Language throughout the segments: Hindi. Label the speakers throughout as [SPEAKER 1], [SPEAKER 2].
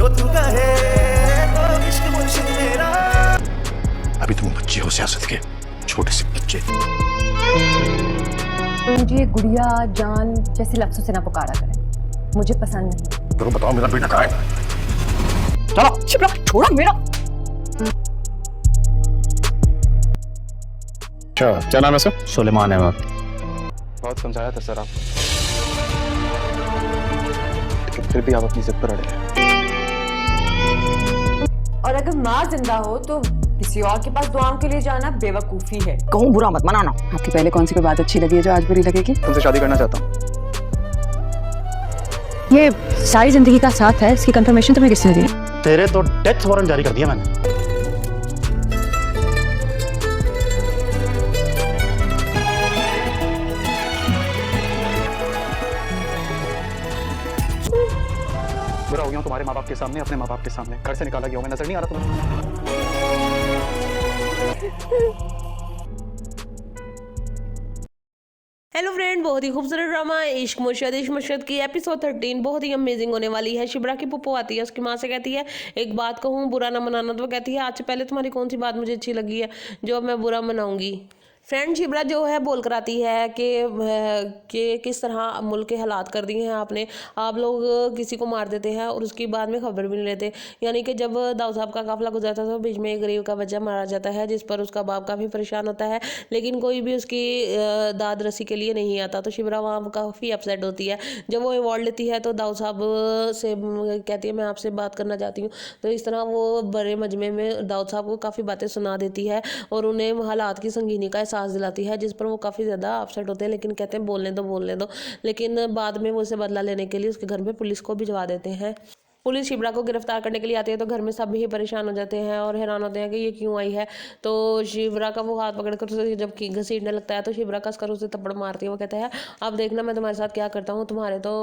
[SPEAKER 1] जो तू कहे तो इश्क मुर्शिद मेरा।
[SPEAKER 2] अभी तुम बच्चे हो सियासत के, छोटे से बच्चे।
[SPEAKER 3] मुझे गुड़िया जान जैसे लफ्जों से ना पुकारा करें, मुझे पसंद नहीं।
[SPEAKER 2] तो बताओ मेरा बेटा कहाँ है?
[SPEAKER 3] चलो शिप्रा छोड़ो मेरा।
[SPEAKER 2] अच्छा, क्या नाम है सर?
[SPEAKER 4] सुलेमान अहमद।
[SPEAKER 5] बहुत समझाया था सर आप, लेकिन फिर भी आप अपनी जिद पर अड़े हैं।
[SPEAKER 3] और अगर माँ जिंदा हो तो किसी और के पास दुआओं के लिए जाना बेवकूफी है।
[SPEAKER 6] कहूँ बुरा मत मनाना। आपकी पहले कौन सी कोई बात अच्छी लगी है जो आज बुरी लगेगी?
[SPEAKER 5] तुमसे शादी करना चाहता हूँ।
[SPEAKER 6] ये सारी जिंदगी का साथ है, इसकी कंफर्मेशन तुम्हें किसने दी?
[SPEAKER 4] तेरे तो डेथ वारंट जारी कर दिया मैंने।
[SPEAKER 5] बुरा हो गया हूं तुम्हारे माँ बाप के सामने, अपने माँ बाप के सामने। घर से निकाला गया हूं मैं, नजर नहीं आ रहा तुम्हें?
[SPEAKER 7] हेलो फ्रेंड, बहुत ही खूबसूरत ड्रामा इश्क मुर्शद की एपिसोड 13 बहुत ही अमेजिंग होने वाली है। शिब्रा की पुप्पो आती है, उसकी माँ से कहती है एक बात कहूँ बुरा ना मनाना। तो वो कहती है आज से पहले तुम्हारी कौन सी बात मुझे अच्छी लगी है जो अब मैं बुरा मनाऊंगी। फ्रेंड शिब्रा जो है बोल कर आती है कि किस तरह मुल्क के हालात कर दिए हैं आपने। आप लोग किसी को मार देते हैं और उसकी बाद में खबर भी नहीं लेते। यानी कि जब दाऊद साहब का काफिला गुजरता था तो बीच में एक गरीब का बच्चा मारा जाता है, जिस पर उसका बाप काफ़ी परेशान होता है, लेकिन कोई भी उसकी दाद रसी के लिए नहीं आता। तो शिब्रा वहाँ काफ़ी अपसेट होती है। जब वो अवार्ड लेती है तो दाऊद साहब से कहती है मैं आपसे बात करना चाहती हूँ। तो इस तरह वो बड़े मजमे में दाऊद साहब को काफ़ी बातें सुना देती है और उन्हें हालात की संगीनी का एहसास दिलाती है, जिस पर वो काफ़ी ज़्यादा अपसेट होते हैं, लेकिन कहते हैं बोलने दो। लेकिन बाद में वो उसे बदला लेने के लिए उसके घर में पुलिस को भिजवा देते हैं। पुलिस शिब्रा को गिरफ्तार करने के लिए आती है तो घर में सब ही परेशान हो जाते हैं और हैरान होते हैं कि ये क्यों आई है। तो शिब्रा का वो हाथ पकड़कर उसे जब घसीटने लगता है तो शिब्रा कसकर उसे थप्पड़ मारती है। वो कहता है अब देखना मैं तुम्हारे साथ क्या करता हूँ, तुम्हारे तो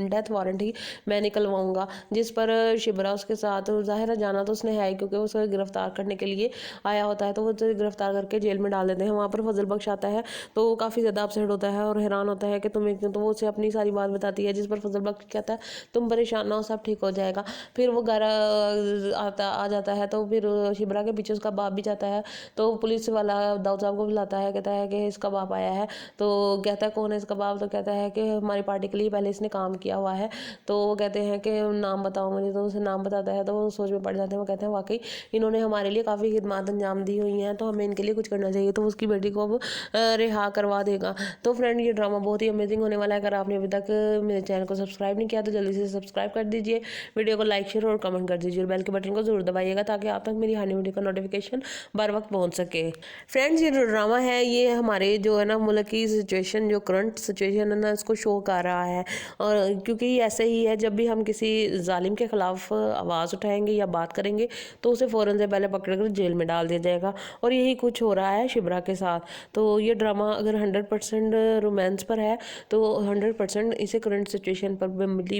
[SPEAKER 7] डेथ वारंट ही मैं निकलवाऊंगा। जिस पर शिब्रा उसके साथ, जाहिर है जाना तो उसने है क्योंकि उसे गिरफ्तार करने के लिए आया होता है, तो वो उसे गिरफ्तार करके जेल में डाल देते हैं। वहाँ पर फजल बख्श आता है तो वो काफ़ी ज़्यादा अपसेट होता है और हैरान होता है कि तुम्हें क्यों। तो वो उसे अपनी सारी बात बताती है, जिस पर फजल बख्श कहता है तुम परेशान ना हो, सब ठीक हो जाएगा। फिर वो घर आ जाता है तो फिर शिब्रा के पीछे उसका बाप भी जाता है। तो पुलिस वाला दाऊद साहब को बुलाता है, कहता है कि इसका बाप आया है। तो कहता है कौन है इसका बाप? तो कहता है कि हमारी पार्टी के लिए पहले इसने काम किया हुआ है। तो वो कहते हैं कि नाम बताओ मुझे। तो उसे नाम बताता है तो वो सोच में पड़ जाते हैं। वो कहते हैं वाकई इन्होंने हमारे लिए काफ़ी खिदमत अंजाम दी हुई हैं, तो हमें इनके लिए कुछ करना चाहिए। तो उसकी बेटी को अब रिहा करवा देगा। तो फ्रेंड ये ड्रामा बहुत ही अमेजिंग होने वाला है। अगर आपने अभी तक मेरे चैनल को सब्सक्राइब नहीं किया तो जल्दी से सब्सक्राइब कर दीजिए, वीडियो को लाइक शेयर और कमेंट कर दीजिए, बेल के बटन को जरूर दबाइएगा ताकि आप तक मेरी हर वीडियो का नोटिफिकेशन बर वक्त पहुंच सके। फ्रेंड्स ये जो ड्रामा है ये हमारे जो है ना मुल्क की सिचुएशन, जो करंट सिचुएशन है ना, इसको शो कर रहा है। और क्योंकि ऐसे ही है, जब भी हम किसी जालिम के खिलाफ आवाज़ उठाएंगे या बात करेंगे तो उसे फ़ौरन से पहले पकड़कर जेल में डाल दिया जाएगा। और यही कुछ हो रहा है शिब्रा के साथ। तो ये ड्रामा अगर 100% रोमांस पर है तो 100% इसे करंट सिचुएशन पर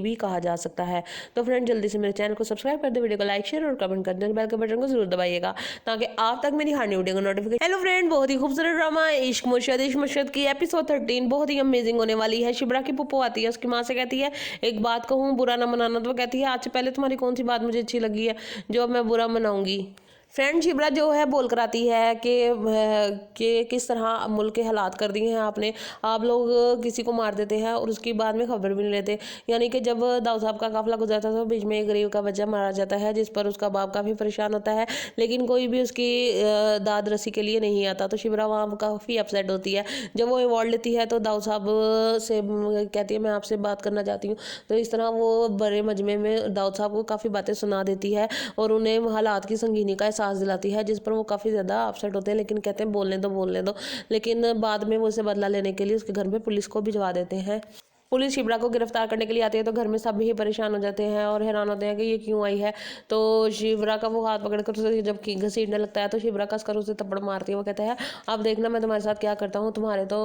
[SPEAKER 7] भी कहा जा सकता है। तो फ्रेंड जल्दी से मेरे चैनल को सब्सक्राइब कर दे, वीडियो को लाइक शेयर और कमेंट कर दें, बेल के बटन को जरूर दबाइएगा ताकि आप तक मेरी हर वीडियो का नोटिफिकेशन। हेलो फ्रेंड, बहुत ही खूबसूरत ड्रामा इश्क मुर्शद की एपिसोड 13 बहुत ही अमेजिंग होने वाली है। शिब्रा की पुप्पो आती है, उसकी माँ से कहती है एक बात कहूँ बुरा ना मनाना। तो वो कहती है आज से पहले तुम्हारी कौन सी बात मुझे अच्छी लगी है जो अब मैं बुरा मनाऊंगी। फ्रेंड शिब्रा जो है बोल कर आती है कि किस तरह मुल्क के हालात कर दिए हैं आपने। आप लोग किसी को मार देते हैं और उसकी बाद में खबर भी नहीं लेते। यानी कि जब दाऊद साहब का काफिला गुजरता था तो बीच में एक गरीब का बच्चा मारा जाता है, जिस पर उसका बाप काफ़ी परेशान होता है, लेकिन कोई भी उसकी दाद रसी के लिए नहीं आता। तो शिब्रा वहाँ काफ़ी अपसेट होती है। जब वो अवार्ड लेती है तो दाऊद साहब से कहती है मैं आपसे बात करना चाहती हूँ। तो इस तरह वो बड़े मजमे में दाऊद साहब को काफ़ी बातें सुना देती है और उन्हें हालात की संगीनी का एहसास दिलाती है, जिस पर वो काफ़ी ज़्यादा अपसेट होते हैं, लेकिन कहते हैं बोलने दो। लेकिन बाद में वो उसे बदला लेने के लिए उसके घर में पुलिस को भिजवा देते हैं। पुलिस शिब्रा को गिरफ्तार करने के लिए आती है तो घर में सब ही परेशान हो जाते हैं और हैरान होते हैं कि ये क्यों आई है। तो शिब्रा का वो हाथ पकड़कर उसे जब घसीटने लगता है तो शिब्रा कसकर उसे थप्पड़ मारती है। वो कहता है अब देखना मैं तुम्हारे साथ क्या करता हूँ, तुम्हारे तो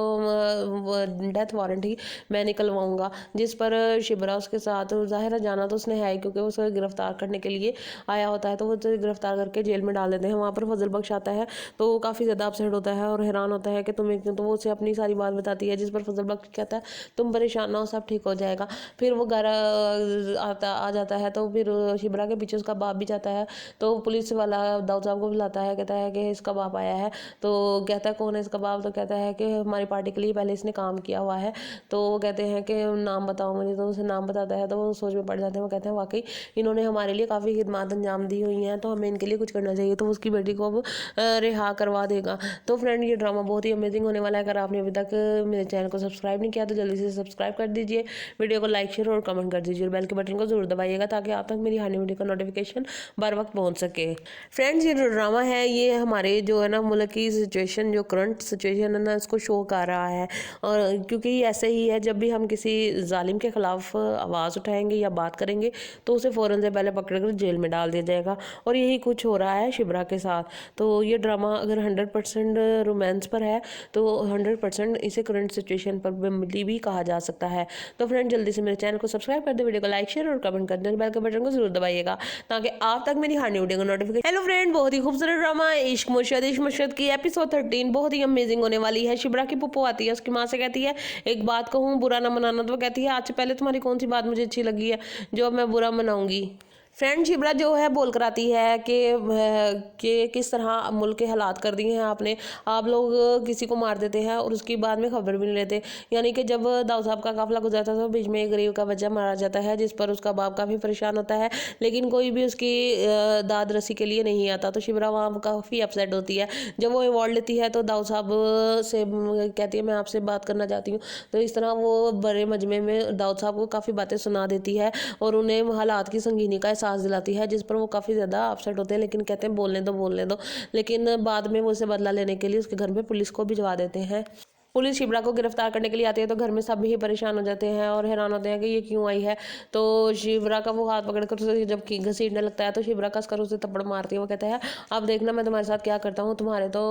[SPEAKER 7] डेथ वारंट ही मैं निकलवाऊंगा। जिस पर शिब्रा उसके साथ, जाहिर है जाना तो उसने है क्योंकि उसे गिरफ्तार करने के लिए आया होता है, तो वो उसे गिरफ्तार करके जेल में डाल देते हैं। वहाँ पर फजल बख्श आता है तो वो काफ़ी ज़्यादा अपसेट होता है और हैरान होता है कि तुम्हें क्यों। तो वो उसे अपनी सारी बात बताती है, जिस पर फजल बख्श कहता है तुम परेशान हो सब ठीक हो जाएगा। फिर वो घर आ जाता है तो फिर शिबरा के पीछे उसका बाप भी जाता है। तो पुलिस वाला दाऊद साहब को बुलाता है, कहता है कि इसका बाप आया है। तो कहता है कौन है इसका बाप? तो कहता है कि हमारी पार्टी के लिए पहले इसने काम किया हुआ है। तो वो कहते हैं कि नाम बताओ मुझे। तो उसे नाम बताता है तो वो सोच में पड़ जाते हैं। वो कहते हैं वाकई इन्होंने हमारे लिए काफ़ी खिदमत अंजाम दी हुई हैं, तो हमें इनके लिए कुछ करना चाहिए। तो उसकी बेटी को अब रिहा करवा देगा। तो फ्रेंड ये ड्रामा बहुत ही अमेजिंग होने वाला है। अगर आपने अभी तक मेरे चैनल को सब्सक्राइब नहीं किया तो जल्दी से सब्सक्राइब कर दीजिए, वीडियो को लाइक शेयर और कमेंट कर दीजिए और बेल के बटन को जरूर दबाइएगा ताकि आप तक मेरी आने वीडियो का नोटिफिकेशन बर वक्त पहुंच सके। फ्रेंड्स ये जो ड्रामा है ये हमारे जो है ना मुल्क की सिचुएशन, जो करंट सिचुएशन है ना, इसको शो कर रहा है। और क्योंकि ऐसे ही है, जब भी हम किसी जालिम के खिलाफ आवाज़ उठाएंगे या बात करेंगे तो उसे फ़ौरन से पहले पकड़कर जेल में डाल दिया जाएगा। और यही कुछ हो रहा है शिबरा के साथ। तो ये ड्रामा अगर 100% रोमांस पर है तो 100% इसे करंट सिचुएशन पर भी कहा जा सकता है। तो फ्रेंड जल्दी से मेरे चैनल को सब्सक्राइब कर दे, वीडियो को लाइक शेयर और कमेंट कर दें, बेल के बटन को जरूर दबाइएगा ताकि आप तक मेरी हर वीडियो का नोटिफिकेशन। हेलो फ्रेंड, बहुत ही खूबसूरत ड्रामा इश्क मुर्शद की एपिसोड 13 बहुत ही अमेजिंग होने वाली है। शिबरा की पुप्पो आती है, उसकी माँ से कहती है एक बात कहूँ बुरा ना मनाना। तो वो कहती है आज से पहले तुम्हारी कौन सी बात मुझे अच्छी लगी है जो अब मैं बुरा मनाऊंगी। फ्रेंड शिबरा जो है बोल कर आती है कि किस तरह मुल्क के हालात कर दिए हैं आपने। आप लोग किसी को मार देते हैं और उसकी बाद में खबर भी नहीं लेते। यानी कि जब दाऊद साहब का काफिला गुजरता था तो बीच में एक गरीब का बच्चा मारा जाता है जिस पर उसका बाप काफ़ी परेशान होता है, लेकिन कोई भी उसकी दाद रसी के लिए नहीं आता। तो शिबरा वहाँ काफ़ी अपसेट होती है। जब वो अवार्ड लेती है तो दाऊद साहब से कहती है मैं आपसे बात करना चाहती हूँ। तो इस तरह वो बड़े मजमे में दाऊद साहब को काफ़ी बातें सुना देती है और उन्हें हालात की संगीनी का सांस दिलाती है, जिस पर वो काफ़ी ज़्यादा अपसेट होते हैं, लेकिन कहते हैं बोलने दो। लेकिन बाद में वो उसे बदला लेने के लिए उसके घर में पुलिस को भिजवा देते हैं। पुलिस शिबरा को गिरफ्तार करने के लिए आती है तो घर में सब ही परेशान हो जाते हैं और हैरान होते हैं कि ये क्यों आई है। तो शिबरा का वो हाथ पकड़कर उसे जब घसीटने लगता है तो शिबरा कसकर उसे थप्पड़ मारती है। वो कहता है अब देखना मैं तुम्हारे साथ क्या करता हूँ, तुम्हारे तो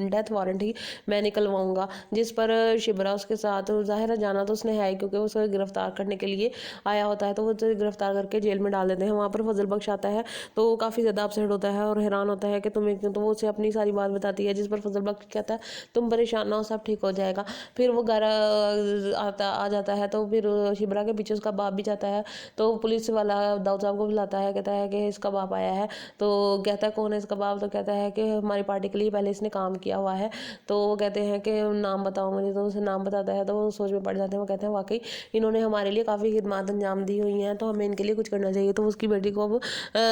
[SPEAKER 7] डेथ वारंट ही मैं निकलवाऊंगा। जिस पर शिबरा उसके साथ जाहिर है जाना तो उसने है ही, क्योंकि उसे गिरफ्तार करने के लिए आया होता है। तो वो उसे गिरफ्तार करके जेल में डाल देते हैं। वहाँ पर फजल बख्श आता है तो वो काफ़ी ज़्यादा अपसेट होता है और हैरान होता है कि तुम्हें क्यों। तो वो उसे अपनी सारी बात बताती है, जिस पर फजल बख्श कहता है तुम परेशान हो सब ठीक हो जाएगा। फिर वो घर आ जाता है तो फिर शिबरा के पीछे उसका बाप भी जाता है। तो पुलिस वाला दाऊद साहब को बुलाता है, कहता है कि इसका बाप आया है। तो कहता है कौन है इसका बाप? तो कहता है कि हमारी पार्टी के लिए पहले इसने काम किया हुआ है। तो वो कहते हैं कि नाम बताओ मुझे। तो उसे नाम बताता है तो वो सोच में पड़ जाते हैं। वो कहते हैं वाकई इन्होंने हमारे लिए काफ़ी खिदमत अंजाम दी हुई हैं, तो हमें इनके लिए कुछ करना चाहिए। तो उसकी बेटी को अब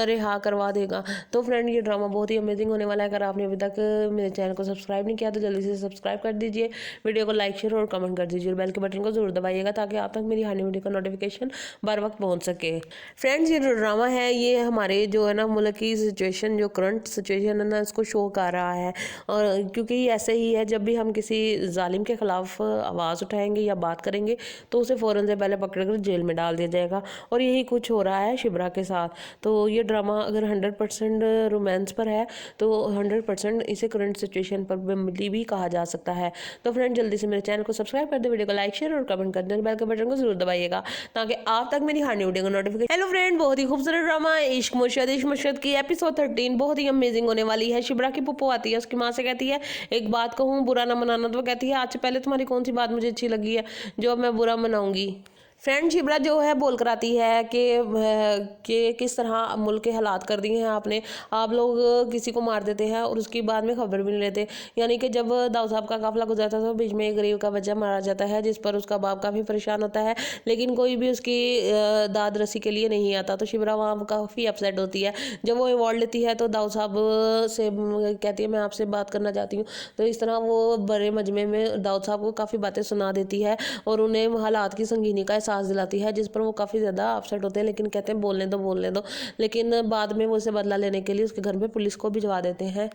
[SPEAKER 7] रिहा करवा देगा। तो फ्रेंड ये ड्रामा बहुत ही अमेजिंग होने वाला है। अगर आपने अभी तक मेरे चैनल को सब्सक्राइब नहीं किया तो जल्दी से सब्सक्राइब कर दीजिए, वीडियो को लाइक शेयर और कमेंट कर दीजिए और बेल के बटन को जरूर दबाइएगा ताकि आप तक मेरी हर वीडियो का नोटिफिकेशन बर वक्त पहुंच सके। फ्रेंड्स ये जो ड्रामा है ये हमारे जो है ना मुल्क की सिचुएशन, जो करंट सिचुएशन है ना, इसको शो कर रहा है। और क्योंकि ऐसे ही है, जब भी हम किसी जालिम के खिलाफ आवाज़ उठाएंगे या बात करेंगे तो उसे फ़ौरन से पहले पकड़कर जेल में डाल दिया जाएगा। और यही कुछ हो रहा है शिबरा के साथ। तो ये ड्रामा अगर 100% रोमांस पर है तो 100% इसे करंट सिचुएशन पर भी कहा जा सकता है। तो फ्रेंड जल्दी से मेरे चैनल को सब्सक्राइब कर दे, वीडियो को लाइक शेयर और कमेंट कर दें, बेल के बटन को जरूर दबाइएगा ताकि आप तक मेरी हर वीडियो का नोटिफिकेशन। हेलो फ्रेंड, बहुत ही खूबसूरत ड्रामा इश्क मुर्शद की एपिसोड 13 बहुत ही अमेजिंग होने वाली है। शिबरा की पुप्पो आती है, उसकी माँ से कहती है एक बात कहूँ बुरा ना मनाना। तो वो कहती है आज से पहले तुम्हारी कौन सी बात मुझे अच्छी लगी है जो अब मैं बुरा मनाऊंगी। फ्रेंड शिबरा जो है बोल कर आती है कि किस तरह मुल्क के हालात कर दिए हैं आपने। आप लोग किसी को मार देते हैं और उसकी बाद में खबर भी नहीं लेते। यानी कि जब दाऊद साहब का काफिला गुजरता था तो बीच में एक गरीब का बच्चा मारा जाता है जिस पर उसका बाप काफ़ी परेशान होता है, लेकिन कोई भी उसकी दाद रसी के लिए नहीं आता। तो शिबरा वहाँ काफ़ी अपसेट होती है। जब वो अवार्ड लेती है तो दाऊद साहब से कहती है मैं आपसे बात करना चाहती हूँ। तो इस तरह वो बड़े मजमे में दाऊद साहब को काफ़ी बातें सुना देती है और उन्हें हालात की संगीनी का सांस दिलाती है, जिस पर वो काफ़ी ज़्यादा अपसेट होते हैं, लेकिन कहते हैं बोलने दो। लेकिन बाद में वो उसे बदला लेने के लिए उसके घर में पुलिस को भिजवा देते हैं।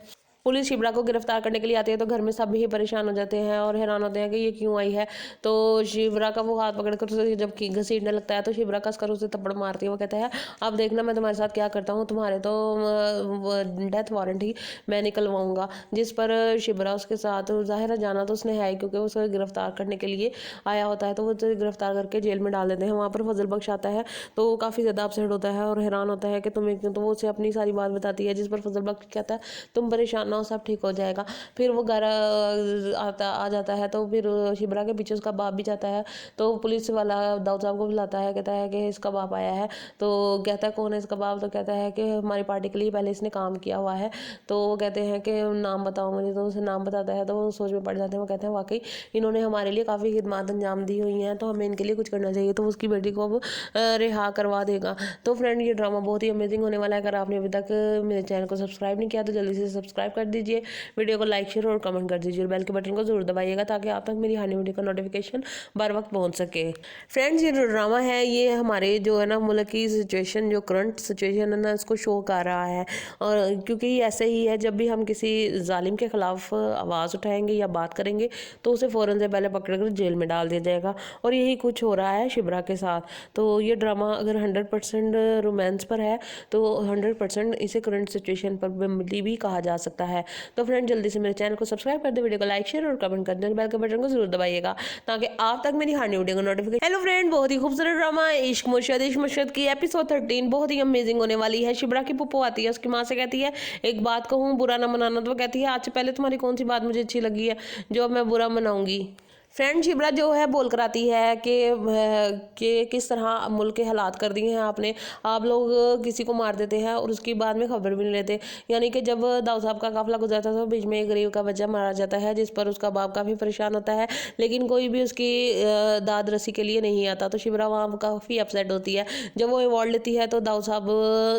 [SPEAKER 7] पुलिस शिबरा को गिरफ्तार करने के लिए आती है तो घर में सब ही परेशान हो जाते हैं और हैरान होते हैं कि ये क्यों आई है। तो शिबरा का वो हाथ पकड़कर उसे जब घसीटने लगता है तो शिबरा कसकर उसे थप्पड़ मारती है। वो कहता है अब देखना मैं तुम्हारे साथ क्या करता हूँ, तुम्हारे तो डेथ वारंट ही मैं निकलवाऊंगा। जिस पर शिबरा उसके साथ जाहिर है जाना तो उसने है ही, क्योंकि उसे गिरफ्तार करने के लिए आया होता है। तो वो उसे गिरफ्तार करके जेल में डाल देते हैं। वहाँ पर फजल बख्श आता है तो वो काफ़ी ज़्यादा अपसेट होता है और हैरान होता है कि तुम्हें क्यों। तो वो उसे अपनी सारी बात बताती है, जिस पर फजल बख्श कहता है तुम परेशान परेशान ना हो, सब ठीक हो जाएगा। फिर वो घर आ जाता है तो फिर शिबरा के पीछे उसका बाप भी जाता है। तो पुलिस वाला दाऊद साहब को बुलाता है, कहता है कि इसका बाप आया है। तो कहता है कौन है इसका बाप? तो कहता है कि हमारी पार्टी के लिए पहले इसने काम किया हुआ है। तो वो कहते हैं कि नाम बताओ मुझे। तो उसे नाम बताता है तो वो सोच में पड़ जाते हैं। वो कहते हैं वाकई इन्होंने हमारे लिए काफ़ी खिदमत अंजाम दी हुई हैं, तो हमें इनके लिए कुछ करना चाहिए। तो उसकी बेटी को अब रिहा करवा देगा। तो फ्रेंड ये ड्रामा बहुत ही अमेजिंग होने वाला है। अगर आपने अभी तक मेरे चैनल को सब्सक्राइब नहीं किया तो जल्दी से सब्सक्राइब कर दीजिए, वीडियो को लाइक शेयर और कमेंट कर दीजिए, बेल के बटन को जरूर दबाइएगा ताकि आप तक मेरी आने वीडियो का नोटिफिकेशन बर वक्त पहुंच सके। फ्रेंड्स ये जो ड्रामा है ये हमारे जो है ना मुल्क की सिचुएशन, जो करंट सिचुएशन है ना, इसको शो कर रहा है। और क्योंकि ऐसे ही है, जब भी हम किसी जालिम के खिलाफ आवाज़ उठाएंगे या बात करेंगे तो उसे फ़ौरन से पहले पकड़कर जेल में डाल दिया जाएगा। और यही कुछ हो रहा है शिबरा के साथ। तो ये ड्रामा अगर 100% रोमांस पर है तो 100% इसे करंट सिचुएशन पर भी कहा जा सकता है। तो फ्रेंड जल्दी से मेरे चैनल को सब्सक्राइब कर दे, वीडियो को लाइक शेयर और कमेंट कर दें, बेल के बटन को जरूर दबाइएगा ताकि आप तक मेरी हर न्यू वीडियो का नोटिफिकेशन। हेलो फ्रेंड, बहुत ही खूबसूरत ड्रामा इश्क मुर्शद की एपिसोड 13 बहुत ही अमेजिंग होने वाली है। शिबरा की पुप्पो आती है, उसकी माँ से कहती है एक बात कहूँ बुरा ना मनाना। तो वो कहती है आज से पहले तुम्हारी कौन सी बात मुझे अच्छी लगी है जो अब मैं बुरा मनाऊंगी। फ्रेंड शिबरा जो है बोल कर आती है कि किस तरह मुल्क के हालात कर दिए हैं आपने। आप लोग किसी को मार देते हैं और उसकी बाद में खबर भी नहीं लेते। यानी कि जब दाऊद साहब का काफिला गुजरता था तो बीच में एक गरीब का बच्चा मारा जाता है, जिस पर उसका बाप काफ़ी परेशान होता है, लेकिन कोई भी उसकी दाद रसी के लिए नहीं आता। तो शिबरा वहाँ काफ़ी अपसेट होती है। जब वो अवार्ड लेती है तो दाऊद साहब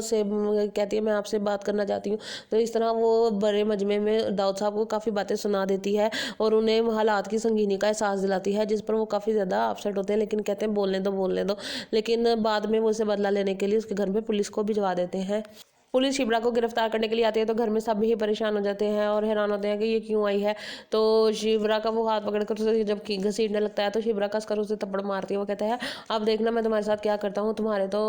[SPEAKER 7] से कहती है मैं आपसे बात करना चाहती हूँ। तो इस तरह वो बड़े मजमे में दाऊद साहब को काफ़ी बातें सुना देती है और उन्हें हालात की संगीनी का एहसास दिलाती है, जिस पर वो काफ़ी ज़्यादा अपसेट होते हैं, लेकिन कहते हैं बोलने दो। लेकिन बाद में वो इसे बदला लेने के लिए उसके घर में पुलिस को भिजवा देते हैं। पुलिस शिबरा को गिरफ्तार करने के लिए आती है तो घर में सब ही परेशान हो जाते हैं और हैरान होते हैं कि ये क्यों आई है। तो शिबरा का वो हाथ पकड़कर उसे जब घसीटने लगता है तो शिबरा कसकर उसे थप्पड़ मारती है। वो कहता है अब देखना मैं तुम्हारे साथ क्या करता हूँ, तुम्हारे तो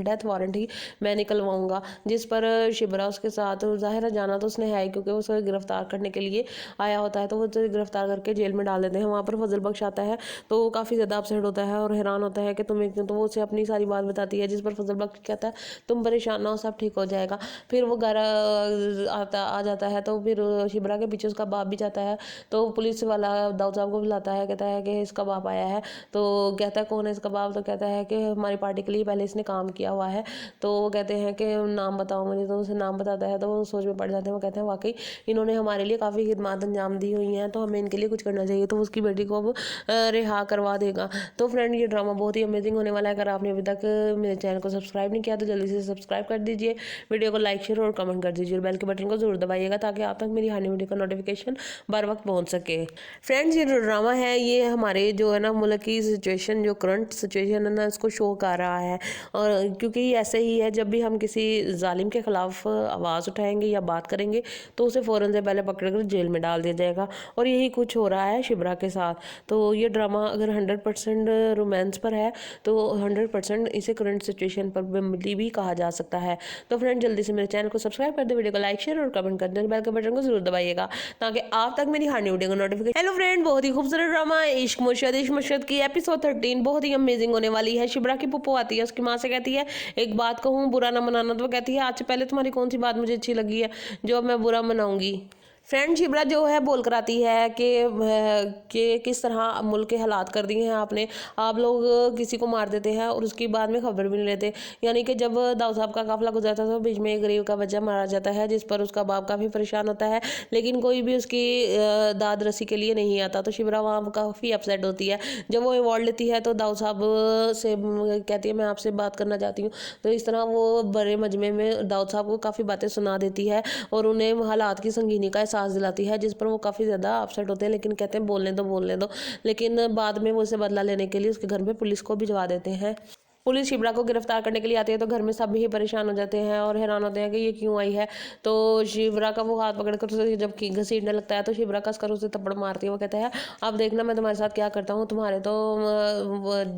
[SPEAKER 7] डेथ वारंट ही मैं निकलवाऊंगा। जिस पर शिबरा उसके साथ, जाहिर है जाना तो उसने है क्योंकि उसे गिरफ्तार करने के लिए आया होता है, तो वो उसे गिरफ्तार करके जेल में डाल देते हैं। वहाँ पर फजल बख्श आता है तो वो काफ़ी ज़्यादा अपसेट होता है और हैरान होता है कि तुम्हें क्यों। तो वो उसे अपनी सारी बात बताती है, जिस पर फजल बख्श कहता है तुम परेशान ना हो, सब ठीक हो जाएगा। फिर वो घर आ जाता है तो फिर शिबरा के पीछे उसका बाप भी जाता है। तो पुलिस वाला दाऊद साहब को बुलाता है, कहता है कि इसका बाप आया है। तो कहता है कौन है इसका बाप? तो कहता है कि हमारी पार्टी के लिए पहले इसने काम किया हुआ है। तो वो कहते हैं कि नाम बताओ मुझे। तो उसे नाम बताता है तो वो सोच में पड़ जाते हैं। वो कहते हैं वाकई इन्होंने हमारे लिए काफ़ी खिदमत अंजाम दी हुई हैं, तो हमें इनके लिए कुछ करना चाहिए। तो उसकी बेटी को अब रिहा करवा देगा। तो फ्रेंड ये ड्रामा बहुत ही अमेजिंग होने वाला है। अगर आपने अभी तक मेरे चैनल को सब्सक्राइब नहीं किया तो जल्दी से सब्सक्राइब कर दीजिए, वीडियो को लाइक शेयर और कमेंट कर दीजिए, बेल के बटन को जरूर दबाइएगा ताकि आप तक मेरी आने वीडियो का नोटिफिकेशन बर वक्त पहुंच सके। फ्रेंड्स ये जो ड्रामा है ये हमारे जो है ना मुल्क की सिचुएशन, जो करंट सिचुएशन है ना, इसको शो कर रहा है। और क्योंकि ऐसे ही है, जब भी हम किसी जालिम के खिलाफ आवाज़ उठाएंगे या बात करेंगे तो उसे फ़ौरन से पहले पकड़कर जेल में डाल दिया जाएगा। और यही कुछ हो रहा है शिबरा के साथ। तो ये ड्रामा अगर 100% रोमांस पर है तो 100% इसे करंट सिचुएशन पर भी कहा जा सकता है। तो फ्रेंड जल्दी से मेरे चैनल को सब्सक्राइब कर दे, वीडियो को लाइक शेयर और कमेंट कर दें, बेल के बटन को जरूर दबाइएगा ताकि आप तक मेरी हर न्यू वीडियो का नोटिफिकेशन। हेलो फ्रेंड, बहुत ही खूबसूरत ड्रामा इश्क मुर्शद की एपिसोड 13 बहुत ही अमेजिंग होने वाली है। शिबरा की पुप्पो आती है, उसकी माँ से कहती है एक बात कहूँ बुरा ना मनाना। तो वो कहती है आज से पहले तुम्हारी कौन सी बात मुझे अच्छी लगी है जो अब मैं बुरा मनाऊंगी। फ्रेंड शिबरा जो है बोल कर आती है कि किस तरह मुल्क के हालात कर दिए हैं आपने। आप लोग किसी को मार देते हैं और उसकी बाद में खबर भी नहीं लेते। यानी कि जब दाऊद साहब का काफिला गुजरता था तो बीच में एक गरीब का बच्चा मारा जाता है, जिस पर उसका बाप काफ़ी परेशान होता है, लेकिन कोई भी उसकी दाद रसी के लिए नहीं आता। तो शिबरा वहाँ काफ़ी अपसेट होती है। जब वो अवार्ड लेती है तो दाऊद साहब से कहती है मैं आपसे बात करना चाहती हूँ। तो इस तरह वो बड़े मजमे में दाऊद साहब को काफ़ी बातें सुना देती है और उन्हें हालात की संगीनी का एहसास दिलाती है, जिस पर वो काफ़ी ज़्यादा अपसेट होते हैं, लेकिन कहते हैं बोलने दो। लेकिन बाद में वो इसे बदला लेने के लिए उसके घर में पुलिस को भिजवा देते हैं। पुलिस शिबरा को गिरफ्तार करने के लिए आती है तो घर में सब ही परेशान हो जाते हैं और हैरान होते हैं कि ये क्यों आई है। तो शिबरा का वो हाथ पकड़कर उसे जब घसीटने लगता है तो शिबरा कसकर उसे थप्पड़ मारती है। वो कहता है अब देखना मैं तुम्हारे साथ क्या करता हूँ, तुम्हारे तो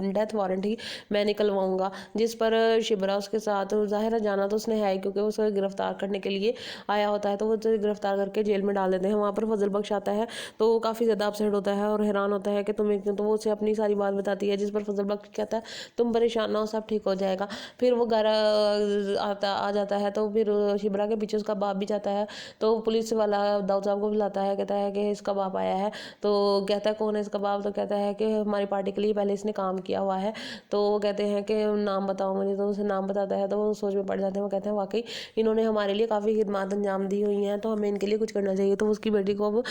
[SPEAKER 7] डेथ वारंट ही मैं निकलवाऊंगा। जिस पर शिबरा उसके साथ, जाहिर है जाना तो उसने है क्योंकि उसे गिरफ्तार करने के लिए आया होता है, तो वो उसे गिरफ्तार करके जेल में डाल देते हैं। वहाँ पर फजल बख्श आता है तो वो काफ़ी ज़्यादा अपसेट होता है और हैरान होता है कि तुम्हें क्यों। तो वो उसे अपनी सारी बात बताती है, जिस पर फजल बख्श कहता है तुम परेशान हो सब ठीक हो जाएगा। फिर वो घर आ जाता है तो फिर शिबरा के पीछे उसका बाप भी जाता है। तो पुलिस वाला दाऊद साहब को बुलाता है, कहता है कि इसका बाप आया है। तो कहता है कौन है इसका बाप? तो कहता है कि हमारी पार्टी के लिए पहले इसने काम किया हुआ है। तो वो कहते हैं कि नाम बताओ मुझे। तो उसे नाम बताता है तो वो सोच में पड़ जाते हैं। वो कहते हैं वाकई इन्होंने हमारे लिए काफ़ी खिदमत अंजाम दी हुई हैं, तो हमें इनके लिए कुछ करना चाहिए। तो उसकी बेटी को अब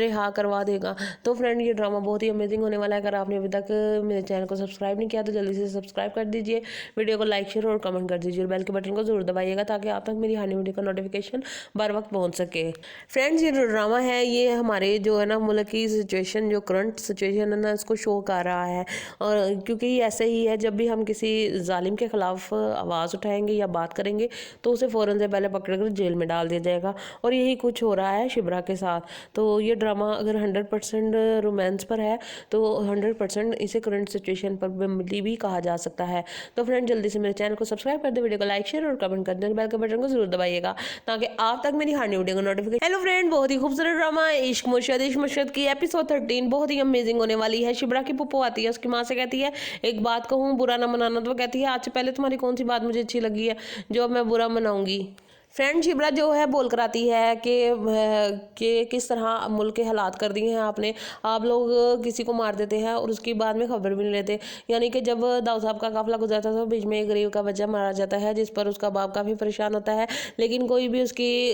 [SPEAKER 7] रिहा करवा देगा। तो फ्रेंड ये ड्रामा बहुत ही अमेजिंग होने वाला है। अगर आपने अभी तक मेरे चैनल को सब्सक्राइब नहीं किया तो जल्दी से सब्सक्राइब कर दीजिए, वीडियो को लाइक शेयर और कमेंट कर दीजिए और बेल के बटन को जरूर दबाइएगा ताकि आप तक मेरी आने वीडियो का नोटिफिकेशन बर वक्त पहुंच सके। फ्रेंड्स ये जो ड्रामा है ये हमारे जो है ना मुल्क की सिचुएशन, जो करंट सिचुएशन है ना, इसको शो कर रहा है। और क्योंकि ये ऐसे ही है, जब भी हम किसी जालिम के खिलाफ आवाज़ उठाएंगे या बात करेंगे तो उसे फ़ौरन से पहले पकड़कर जेल में डाल दिया जाएगा। और यही कुछ हो रहा है शिबरा के साथ। तो ये ड्रामा अगर 100% रोमांस पर है तो 100% इसे करंट सिचुएशन पर भी कहा जा सकता है। तो फ्रेंड जल्दी से मेरे चैनल को सब्सक्राइब कर दे, वीडियो को लाइक शेयर और कमेंट कर दें, बेल के बटन को जरूर दबाइएगा ताकि आप तक मेरी हर वीडियो का नोटिफिकेशन। हेलो फ्रेंड, बहुत ही खूबसूरत ड्रामा इश्क मुर्शद की एपिसोड 13 बहुत ही अमेजिंग होने वाली है। शिबरा की पुप्पो आती है, उसकी माँ से कहती है एक बात कहूँ, बुरा ना मनाना। तो वो कहती है आज से पहले तुम्हारी कौन सी बात मुझे अच्छी लगी है जो अब मैं बुरा मनाऊंगी। फ्रेंड शिबरा जो है बोल कर आती है कि किस तरह मुल्क के हालात कर दिए हैं आपने। आप लोग किसी को मार देते हैं और उसके बाद में खबर भी नहीं लेते। यानी कि जब दाऊद साहब का काफिला गुजरता था तो बीच में एक गरीब का बच्चा मारा जाता है जिस पर उसका बाप काफ़ी परेशान होता है, लेकिन कोई भी उसकी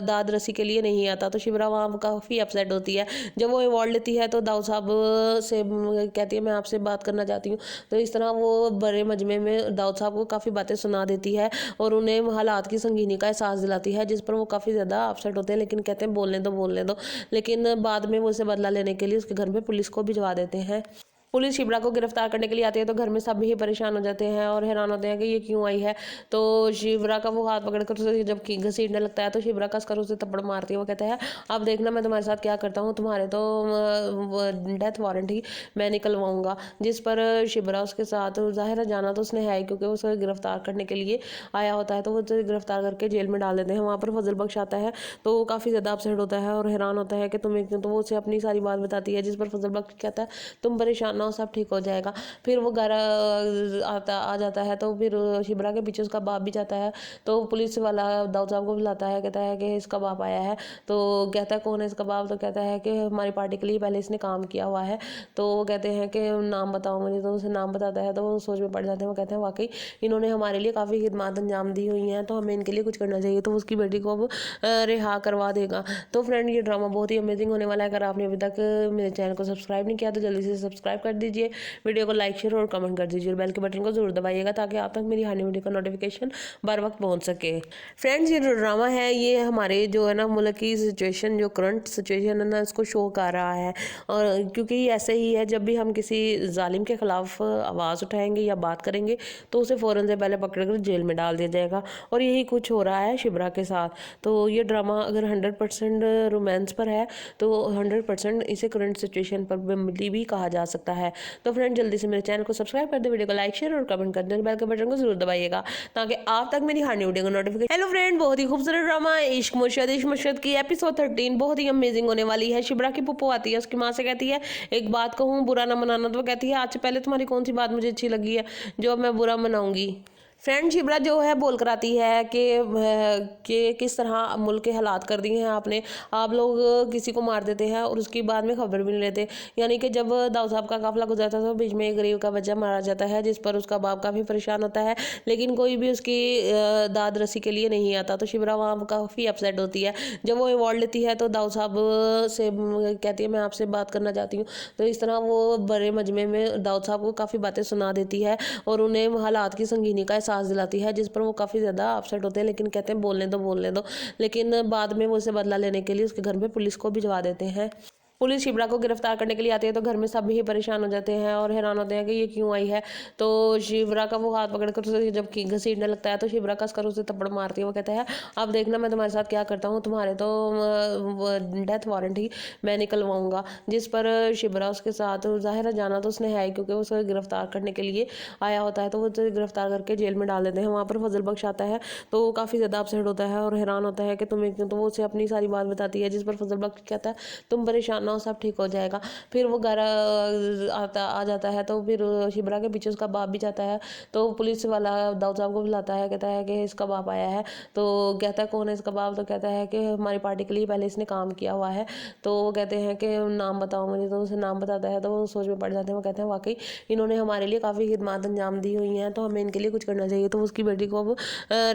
[SPEAKER 7] दाद रसी के लिए नहीं आता। तो शिबरा वहाँ काफ़ी अपसेट होती है। जब वो अवार्ड लेती है तो दाऊद साहब से कहती है मैं आपसे बात करना चाहती हूँ। तो इस तरह वो बड़े मजमे में दाऊद साहब को काफ़ी बातें सुना देती है और उन्हें हालात की संगीनी का एहसास दिलाती है, जिस पर वो काफ़ी ज़्यादा अपसेट होते हैं, लेकिन कहते हैं बोलने दो। लेकिन बाद में वो उसे बदला लेने के लिए उसके घर में पुलिस को भिजवा देते हैं। पुलिस शिबरा को गिरफ्तार करने के लिए आती है तो घर में सब ही परेशान हो जाते हैं और हैरान होते हैं कि ये क्यों आई है। तो शिबरा का वो हाथ पकड़कर उसे जब घसीटने लगता है तो शिबरा कसकर उसे थप्पड़ मारती है। वो कहता है अब देखना मैं तुम्हारे साथ क्या करता हूँ, तुम्हारे तो डेथ वारंट ही मैं निकलवाऊंगा। जिस पर शिबरा उसके साथ, जाहिर है जाना तो उसने है क्योंकि उसे गिरफ्तार करने के लिए आया होता है, तो वो उसे गिरफ्तार करके जेल में डाल देते हैं। वहाँ पर फजल बख्श आता है तो वो काफ़ी ज़्यादा अपसेट होता है और हैरान होता है कि तुम्हें क्यों। तो वो उसे अपनी सारी बात बताती है जिस पर फजल बख्श कहता है तुम परेशान सब ठीक हो जाएगा। फिर वो घर आ जाता है तो फिर शिबरा के पीछे उसका बाप भी जाता है। तो पुलिस वाला दाऊद साहब को बुलाता है, कहता है कि इसका बाप आया है। तो कहता है कौन है इसका बाप? तो कहता है कि हमारी पार्टी के लिए पहले इसने काम किया हुआ है। तो वो कहते हैं कि नाम बताओ मुझे। तो उसे नाम बताता है तो वो सोच में पड़ जाते हैं। वो कहते हैं वाकई इन्होंने हमारे लिए काफ़ी खिदमत अंजाम दी हुई हैं, तो हमें इनके लिए कुछ करना चाहिए। तो उसकी बेटी को अब रिहा करवा देगा। तो फ्रेंड ये ड्रामा बहुत ही अमेजिंग होने वाला है। अगर आपने अभी तक मेरे चैनल को सब्सक्राइब नहीं किया तो जल्दी से सब्सक्राइब कर दीजिए, वीडियो को लाइक शेयर और कमेंट कर दीजिए और बेल के बटन को जरूर दबाइएगा ताकि आप तक मेरी आने वीडियो का नोटिफिकेशन बर वक्त पहुंच सके। फ्रेंड्स ये जो ड्रामा है ये हमारे जो है ना मुल्क की सिचुएशन, जो करंट सिचुएशन है ना, इसको शो कर रहा है। और क्योंकि ये ऐसे ही है, जब भी हम किसी जालिम के खिलाफ आवाज़ उठाएंगे या बात करेंगे तो उसे फ़ौरन से पहले पकड़कर जेल में डाल दिया जाएगा। और यही कुछ हो रहा है शिबरा के साथ। तो ये ड्रामा अगर 100% रोमांस पर है तो 100% इसे करंट सिचुएशन पर भी कहा जा सकता है। तो फ्रेंड जल्दी से मेरे चैनल को सब्सक्राइब कर दे, वीडियो को लाइक शेयर और कमेंट कर दें, बेल के बटन को जरूर दबाइएगा ताकि आप तक मेरी हर वीडियो का नोटिफिकेशन। हेलो फ्रेंड, बहुत ही खूबसूरत ड्रामा इश्क मुर्शद की एपिसोड 13 बहुत ही अमेजिंग होने वाली है। शिबरा की पुप्पो आती है, उसकी माँ से कहती है एक बात कहूँ, बुरा ना मनाना। तो वो कहती है आज से पहले तुम्हारी कौन सी बात मुझे अच्छी लगी है जो अब मैं बुरा मनाऊंगी। फ्रेंड शिबरा जो है बोल कर आती है कि किस तरह मुल्क के हालात कर दिए हैं आपने। आप लोग किसी को मार देते हैं और उसके बाद में खबर भी नहीं लेते। यानी कि जब दाऊद साहब का काफिला गुजरता था तो बीच में एक गरीब का बच्चा मारा जाता है जिस पर उसका बाप काफ़ी परेशान होता है, लेकिन कोई भी उसकी दाद रसी के लिए नहीं आता। तो शिबरा वहाँ काफ़ी अपसेट होती है। जब वो अवार्ड लेती है तो दाऊद साहब से कहती है मैं आपसे बात करना चाहती हूँ। तो इस तरह वो बड़े मजमे में दाऊद साहब को काफ़ी बातें सुना देती है और उन्हें हालात की संगीनी का एहसास दिलाती है, जिस पर वो काफ़ी ज़्यादा अपसेट होते हैं, लेकिन कहते हैं बोलने दो। लेकिन बाद में वो उसे बदला लेने के लिए उसके घर में पुलिस को भिजवा देते हैं। पुलिस शिबरा को गिरफ्तार करने के लिए आती है तो घर में सब ही परेशान हो जाते हैं और हैरान होते हैं कि ये क्यों आई है। तो शिबरा का वो हाथ पकड़कर उसे जब घसीटने लगता है तो शिबरा कसकर उसे थप्पड़ मारती है। वो कहता है अब देखना मैं तुम्हारे साथ क्या करता हूँ, तुम्हारे तो डेथ वारंट ही मैं निकलवाऊंगा। जिस पर शिबरा उसके साथ, जाहिर है जाना तो उसने है क्योंकि उसे गिरफ्तार करने के लिए आया होता है, तो वो उसे गिरफ्तार करके जेल में डाल देते हैं। वहाँ पर फजल बख्श आता है तो वो काफ़ी ज़्यादा अपसेट होता है और हैरान होता है कि तुम्हें क्यों। तो वो उसे अपनी सारी बात बताती है जिस पर फजल बख्श कहता है तुम परेशान ना हो, सब ठीक हो जाएगा। फिर वो घर आ जाता है तो फिर शिबरा के पीछे उसका बाप भी जाता है। तो पुलिस वाला दाऊद साहब को बुलाता है, कहता है कि इसका बाप आया है। तो कहता है कौन है इसका बाप? तो कहता है कि हमारी पार्टी के लिए पहले इसने काम किया हुआ है। तो वो कहते हैं कि नाम बताओ मुझे। तो उसे नाम बताता है तो वो सोच में पड़ जाते हैं। वो कहते हैं वाकई इन्होंने हमारे लिए काफ़ी खिदमत अंजाम दी हुई हैं, तो हमें इनके लिए कुछ करना चाहिए। तो उसकी बेटी को अब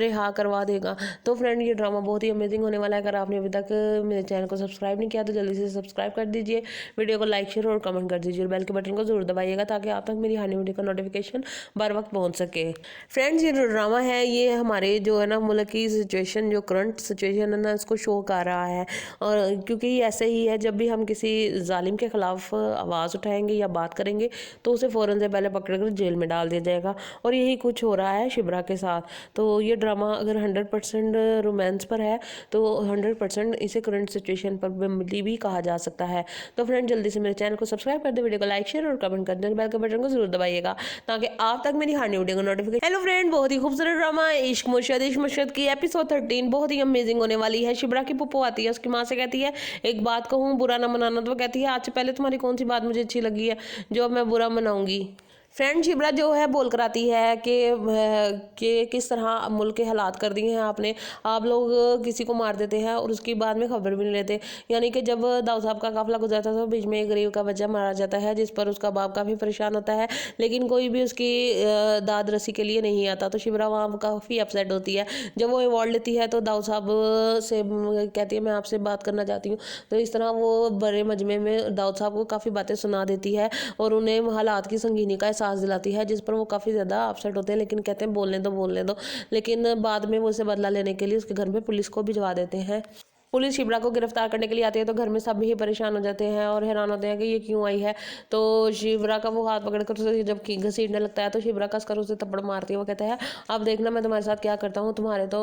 [SPEAKER 7] रिहा करवा देगा। तो फ्रेंड ये ड्रामा बहुत ही अमेजिंग होने वाला है। अगर आपने अभी तक मेरे चैनल को सब्सक्राइब नहीं किया तो जल्दी से सब्सक्राइब कर दीजिए, वीडियो को लाइक शेयर और कमेंट कर दीजिए, और बेल के बटन को जरूर दबाइएगा ताकि आप तक मेरी हानी वीडियो का नोटिफिकेशन बर वक्त पहुंच सके। फ्रेंड्स ये जो ड्रामा है ये हमारे जो है ना मुल्क की सिचुएशन, जो करंट सिचुएशन है ना, इसको शो कर रहा है। और क्योंकि ऐसे ही है, जब भी हम किसी जालिम के खिलाफ आवाज़ उठाएंगे या बात करेंगे तो उसे फ़ौरन से पहले पकड़कर जेल में डाल दिया जाएगा। और यही कुछ हो रहा है शिबरा के साथ। तो ये ड्रामा अगर 100% रोमांस पर है तो 100% इसे करंट सिचुएशन पर भी कहा जा सकता है। तो फ्रेंड जल्दी से मेरे चैनल को सब्सक्राइब कर दे, वीडियो को लाइक शेयर और कमेंट कर दें, बेल के बटन को जरूर दबाइएगा ताकि आप तक मेरी हर न्यू वीडियो का नोटिफिकेशन। हेलो फ्रेंड, बहुत ही खूबसूरत ड्रामा इश्क मुर्शद की एपिसोड 13 बहुत ही अमेजिंग होने वाली है। शिबरा की पुप्पो आती है, उसकी माँ से कहती है एक बात कहूँ, बुरा ना मनाना। तो वो कहती है आज से पहले तुम्हारी कौन सी बात मुझे अच्छी लगी है जो अब मैं बुरा मनाऊंगी। फ्रेंड शिबरा जो है बोल कर आती है कि किस तरह मुल्क के हालात कर दिए हैं आपने। आप लोग किसी को मार देते हैं और उसकी बाद में खबर भी नहीं लेते। यानी कि जब दाऊद साहब का काफिला गुजरता था तो बीच में एक गरीब का बच्चा मारा जाता है, जिस पर उसका बाप काफ़ी परेशान होता है, लेकिन कोई भी उसकी दाद रसी के लिए नहीं आता। तो शिबरा वहाँ काफ़ी अपसेट होती है। जब वो अवार्ड लेती है तो दाऊद साहब से कहती है मैं आपसे बात करना चाहती हूँ। तो इस तरह वो बड़े मजमे में दाऊद साहब को काफ़ी बातें सुना देती है और उन्हें हालात की संगीनी का एहसास दिलाती है, जिस पर वो काफ़ी ज़्यादा अपसेट होते हैं, लेकिन कहते हैं बोलने दो। लेकिन बाद में वो उसे बदला लेने के लिए उसके घर में पुलिस को भिजवा देते हैं। पुलिस शिबरा को गिरफ्तार करने के लिए आती है तो घर में सब ही परेशान हो जाते हैं और हैरान होते हैं कि ये क्यों आई है। तो शिबरा का वो हाथ पकड़कर उसे जब घसीटने लगता है तो शिबरा कसकर उसे थप्पड़ मारती है। वो कहता है अब देखना मैं तुम्हारे साथ क्या करता हूँ, तुम्हारे तो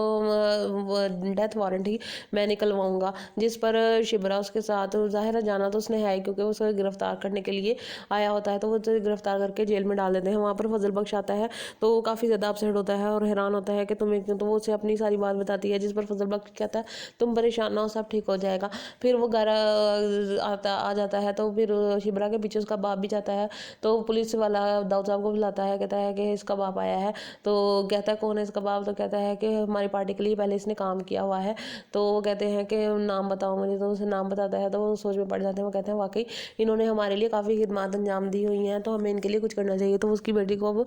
[SPEAKER 7] डेथ वारंट ही मैं निकलवाऊंगा। जिस पर शिबरा उसके साथ, जाहिर है जाना तो उसने है क्योंकि उसे गिरफ्तार करने के लिए आया होता है, तो वो उसे गिरफ्तार करके जेल में डाल देते हैं। वहाँ पर फजल बख्श आता है तो वो काफ़ी ज़्यादा अपसेट होता है और हैरान होता है कि तुम्हें क्यों। तो वो उसे अपनी सारी बात बताती है, जिस पर फजल बख्श कहता है तुम परेशान ना हो, सब ठीक हो जाएगा। फिर वो घर आ जाता है तो फिर शिबरा के पीछे उसका बाप भी जाता है। तो पुलिस वाला दाऊद साहब को बुलाता है, कहता है कि इसका बाप आया है। तो कहता है कौन है इसका बाप? तो कहता है कि हमारी पार्टी के लिए पहले इसने काम किया हुआ है। तो वो कहते हैं कि नाम बताओ मुझे। तो उसे नाम बताता है तो वो सोच में पड़ जाते हैं। वो कहते हैं वाकई इन्होंने हमारे लिए काफ़ी खिदमत अंजाम दी हुई हैं, तो हमें इनके लिए कुछ करना चाहिए। तो उसकी बेटी को अब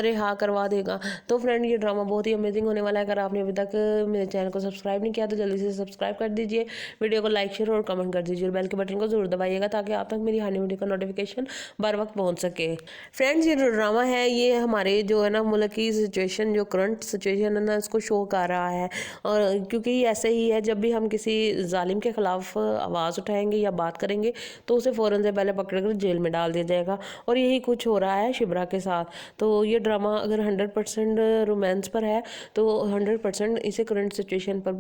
[SPEAKER 7] रिहा करवा देगा। तो फ्रेंड ये ड्रामा बहुत ही अमेजिंग होने वाला है। अगर आपने अभी तक मेरे चैनल को सब्सक्राइब नहीं किया तो जल्दी से सब्सक्राइब कर दीजिए, वीडियो को लाइक शेयर और कमेंट कर दीजिए, और बेल के बटन को जरूर दबाइएगा ताकि आप तक मेरी हर न्यू वीडियो का नोटिफिकेशन बर वक्त पहुंच सके। फ्रेंड्स ये जो ड्रामा है ये हमारे जो है ना मुल्क की सिचुएशन, जो करंट सिचुएशन है ना, इसको शो कर रहा है। और क्योंकि ऐसे ही है, जब भी हम किसी जालिम के खिलाफ आवाज़ उठाएंगे या बात करेंगे तो उसे फ़ौरन से पहले पकड़कर जेल में डाल दिया जाएगा। और यही कुछ हो रहा है शिबरा के साथ। तो ये ड्रामा अगर 100% रोमांस पर है तो 100% इसे करंट सिचुएशन पर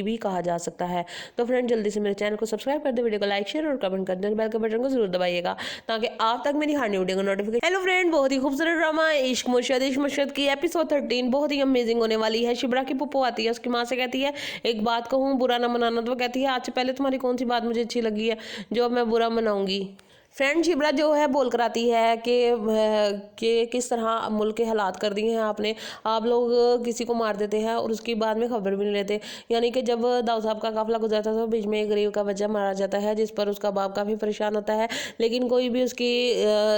[SPEAKER 7] भी कहा जा सकता है। तो फ्रेंड जल्दी से मेरे चैनल को सब्सक्राइब कर दे, वीडियो को लाइक शेयर और कमेंट कर दें, बेल के बटन को जरूर दबाइएगा ताकि आप तक मेरी हर न्यू वीडियो का नोटिफिकेशन। हेलो फ्रेंड, बहुत ही खूबसूरत ड्रामा इश्क मुर्शद की एपिसोड 13 बहुत ही अमेजिंग होने वाली है। शिबरा की पुप्पो आती है, उसकी माँ से कहती है एक बात कहूँ, बुरा ना मनाना। तो वो कहती है आज से पहले तुम्हारी कौन सी बात मुझे अच्छी लगी है जो अब मैं बुरा मनाऊंगी। फ्रेंड शिबरा जो है बोल कर आती है कि किस तरह मुल्क के हालात कर दिए हैं आपने। आप लोग किसी को मार देते हैं और उसकी बाद में खबर भी नहीं लेते। यानी कि जब दाऊद साहब का काफिला गुजरता था तो बीच में एक गरीब का बच्चा मारा जाता है, जिस पर उसका बाप काफ़ी परेशान होता है, लेकिन कोई भी उसकी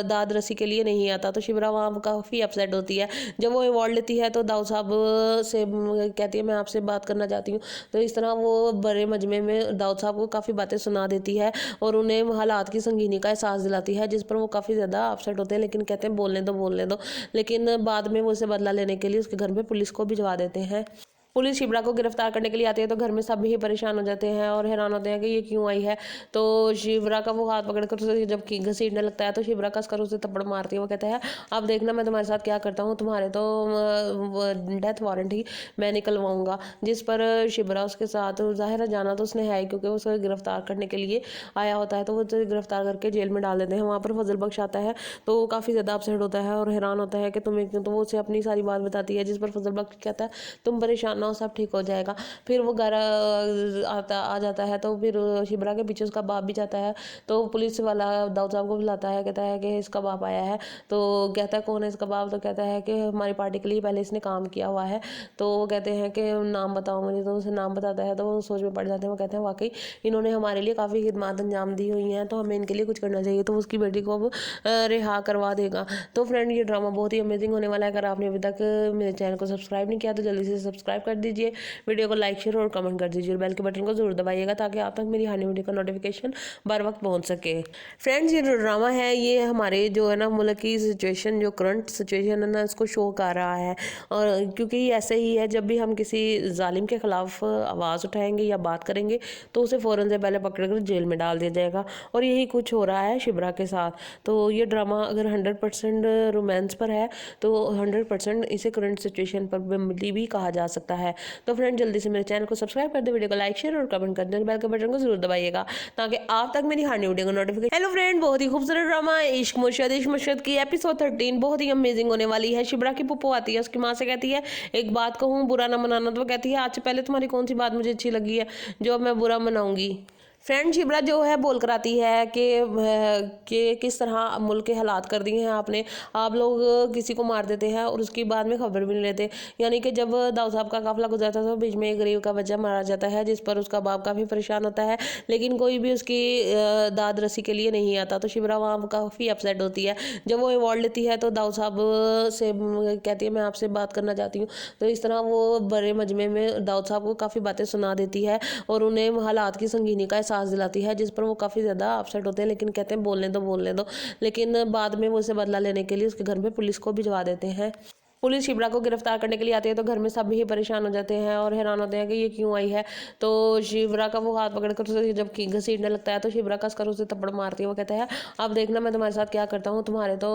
[SPEAKER 7] दाद रसी के लिए नहीं आता। तो शिबरा वहाँ काफ़ी अपसेट होती है। जब वो अवार्ड लेती है तो दाऊद साहब से कहती है मैं आपसे बात करना चाहती हूँ। तो इस तरह वो बड़े मजमे में दाऊद साहब को काफ़ी बातें सुना देती है और उन्हें हालात की संगीनी का एहसास दिलाती है, जिस पर वो काफ़ी ज़्यादा अपसेट होते हैं, लेकिन कहते हैं बोलने दो। लेकिन बाद में वो उसे बदला लेने के लिए उसके घर में पुलिस को भिजवा देते हैं। पुलिस शिबरा को गिरफ्तार करने के लिए आती है तो घर में सब ही परेशान हो जाते हैं और हैरान होते हैं कि ये क्यों आई है। तो शिबरा का वो हाथ पकड़कर उसे जब घसीटने लगता है तो शिबरा कसकर उसे थप्पड़ मारती है। वो कहता है अब देखना मैं तुम्हारे साथ क्या करता हूँ, तुम्हारे तो डेथ वारंट ही मैं निकलवाऊंगा। जिस पर शिबरा उसके साथ, जाहिर है जाना तो उसने है क्योंकि उसे गिरफ्तार करने के लिए आया होता है, तो वो उसे गिरफ्तार करके जेल में डाल देते हैं। वहाँ पर फजल बख्श आता है तो वो काफ़ी ज़्यादा अपसेट होता है और हैरान होता है कि तुम्हें क्यों। तो वो उसे अपनी सारी बात बताती है, जिस पर फजल बख्श कहता है तुम परेशान हो सब ठीक हो जाएगा। फिर वो घर आ जाता है तो फिर शिबरा के पीछे उसका बाप भी जाता है। तो पुलिस वाला दाऊद साहब को बुलाता है, कहता है कि इसका बाप आया है। तो कहता है कौन है इसका बाप? तो कहता है कि हमारी पार्टी के लिए पहले इसने काम किया हुआ है। तो वो कहते हैं कि नाम बताओ मुझे। तो उसे नाम बताता है तो वो सोच में पड़ जाते हैं। वो कहते हैं वाकई इन्होंने हमारे लिए काफ़ी खिदमत अंजाम दी हुई हैं, तो हमें इनके लिए कुछ करना चाहिए। तो उसकी बेटी को अब रिहा करवा देगा। तो फ्रेंड ये ड्रामा बहुत ही अमेजिंग होने वाला है। अगर आपने अभी तक मेरे चैनल को सब्सक्राइब नहीं किया तो जल्दी से सब्सक्राइब कर दीजिए, वीडियो को लाइक शेयर और कमेंट कर दीजिए और बेल के बटन को जरूर दबाइएगा ताकि आप तक मेरी हानी वीडियो का नोटिफिकेशन बर वक्त पहुंच सके। फ्रेंड्स ये जो ड्रामा है ये हमारे जो है ना मुल्क की सिचुएशन, जो करंट सिचुएशन है ना, इसको शो कर रहा है। और क्योंकि ये ऐसे ही है, जब भी हम किसी जालिम के खिलाफ आवाज़ उठाएंगे या बात करेंगे तो उसे फ़ौरन से पहले पकड़कर जेल में डाल दिया जाएगा। और यही कुछ हो रहा है शिबरा के साथ। तो ये ड्रामा अगर 100% रोमांस पर है तो 100% इसे करंट सिचुएशन पर भी कहा जा सकता है। तो फ्रेंड जल्दी से मेरे चैनल को सब्सक्राइब कर दे, वीडियो को लाइक शेयर और कमेंट कर दें, बेल के बटन को जरूर दबाइएगा ताकि आप तक मेरी हर वीडियो का नोटिफिकेशन। हेलो फ्रेंड, बहुत ही खूबसूरत ड्रामा इश्क मुर्शद की एपिसोड 13 बहुत ही अमेजिंग होने वाली है। शिबरा की पुप्पो आती है, उसकी माँ से कहती है एक बात कहूँ, बुरा ना मनाना। तो वो कहती है आज से पहले तुम्हारी कौन सी बात मुझे अच्छी लगी है जो अब मैं बुरा मनाऊंगी। फ्रेंड शिबरा जो है बोल कर आती है कि किस तरह मुल्क के हालात कर दिए हैं आपने। आप लोग किसी को मार देते हैं और उसकी बाद में खबर भी नहीं लेते। यानी कि जब दाऊद साहब का काफिला गुजरता था तो बीच में एक गरीब का बच्चा मारा जाता है जिस पर उसका बाप काफ़ी परेशान होता है, लेकिन कोई भी उसकी दाद रसी के लिए नहीं आता। तो शिबरा वहाँ काफ़ी अपसेट होती है। जब वो अवार्ड लेती है तो दाऊद साहब से कहती है मैं आपसे बात करना चाहती हूँ। तो इस तरह वो बड़े मजमे में दाऊद साहब को काफ़ी बातें सुना देती है और उन्हें हालात की संगीनी का एहसास दिलाती है, जिस पर वो काफ़ी ज़्यादा अपसेट होते हैं, लेकिन कहते हैं बोलने दो। लेकिन बाद में वो उसे बदला लेने के लिए उसके घर में पुलिस को भिजवा देते हैं। पुलिस शिबरा को गिरफ्तार करने के लिए आती है तो घर में सब ही परेशान हो जाते हैं और हैरान होते हैं कि ये क्यों आई है। तो शिबरा का वो हाथ पकड़कर उसे जब घसीटने लगता है तो शिबरा कसकर उसे थप्पड़ मारती है। वो कहता है अब देखना मैं तुम्हारे साथ क्या करता हूँ, तुम्हारे तो